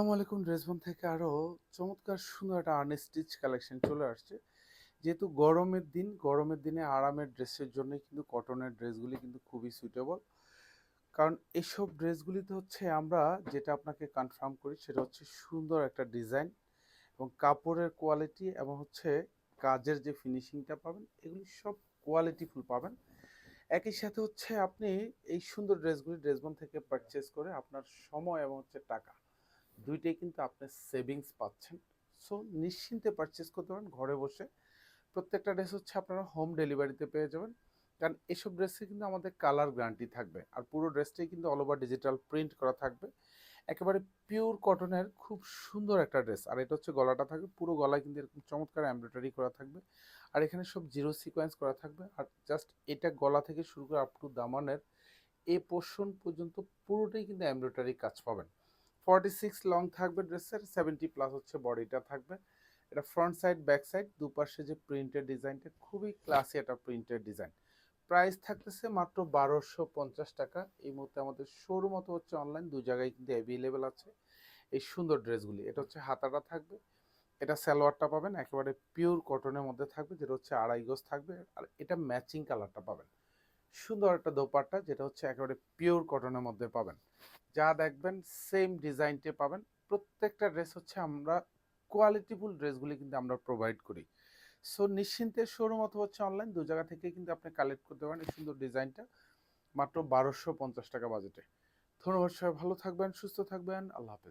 আসসালামু আলাইকুম। ড্রেসবন থেকে আরো চমৎকার সুন্দর একটা আনস্টিচ কালেকশন চলে আসছে। যেহেতু গরমের দিনে আরামের ড্রেসের জন্য কিন্তু কটনের ড্রেসগুলি কিন্তু খুবই সুইটেবল। কারণ এসব ড্রেসগুলিতে হচ্ছে আমরা যেটা আপনাকে কনফার্ম করি সেটা হচ্ছে সুন্দর একটা ডিজাইন এবং কাপড়ের কোয়ালিটি এবং হচ্ছে কাজের যে ফিনিশিংটা পাবেন এগুলি সব কোয়ালিটিফুল পাবেন। একই সাথে হচ্ছে আপনি এই সুন্দর ড্রেসগুলি ড্রেসবন থেকে পারচেজ করে আপনার সময় এবং হচ্ছে টাকা দুইটাই কিন্তু আপনি সেভিংস পাচ্ছেন। সো নিশ্চিন্তে পারচেস করতে পারেন ঘরে বসে। প্রত্যেকটা ড্রেস হচ্ছে আপনারা হোম ডেলিভারিতে পেয়ে যাবেন। কারণ এসব ড্রেসে কিন্তু আমাদের কালার গ্যারান্টি থাকবে আর পুরো ড্রেসটাই কিন্তু অল ওভার ডিজিটাল প্রিন্ট করা থাকবে। একেবারে পিওর কটনের খুব সুন্দর একটা ড্রেস। আর এটা হচ্ছে গলাটা থাকবে, পুরো গলায় কিন্তু এরকম চমৎকার এমব্রয়ডারি করা থাকবে। আর এখানে সব জিরো সিকোয়েন্স করা থাকবে। আর জাস্ট এটা গলা থেকে শুরু করে আপ টু দামানের এই পোর্শন পর্যন্ত পুরোটাই কিন্তু এমব্রয়ডারি কাজ পাবেন। 46 লং থাকবে ড্রেসের, 70 প্লাস হচ্ছে বডিটা থাকবে। এটা ফ্রন্ট সাইড ব্যাক সাইড দুপাশে যে প্রিন্টের ডিজাইনটা খুবই ক্লাসি একটা প্রিন্টের ডিজাইন। প্রাইস থাকতেছে মাত্র 1250 টাকা। এই মুহূর্তে আমাদের শোরুম অথবা হচ্ছে অনলাইন দুই জায়গায় কিন্তু অ্যাভেলেবেল আছে এই সুন্দর ড্রেসগুলি। এটা হচ্ছে হাতাটা থাকবে, এটা সালোয়ারটা পাবেন একেবারে পিওর কটনের মধ্যে থাকবে, যেটা হচ্ছে আড়াই গজ থাকবে। আর এটা ম্যাচিং কালারটা পাবেন, সুন্দর একটা দোপাট্টা যেটা হচ্ছে একেবারে পিওর কটনের মধ্যে পাবেন। যা দেখবেন সেম ডিজাইনটা পাবেন। প্রত্যেকটা ড্রেস হচ্ছে আমরা কোয়ালিটিফুল ড্রেসগুলি কিন্তু আমরা প্রোভাইড করি। সো নিশ্চিন্তে শোরুম অথবা হচ্ছে অনলাইন দু জায়গা থেকে কিন্তু আপনি কালেক্ট করতে পারেন এই সুন্দর ডিজাইনটা মাত্র 1250 টাকা বাজেটে। ধন্যবাদ, সবাই ভালো থাকবেন, সুস্থ থাকবেন, আল্লাহ হাফেজ।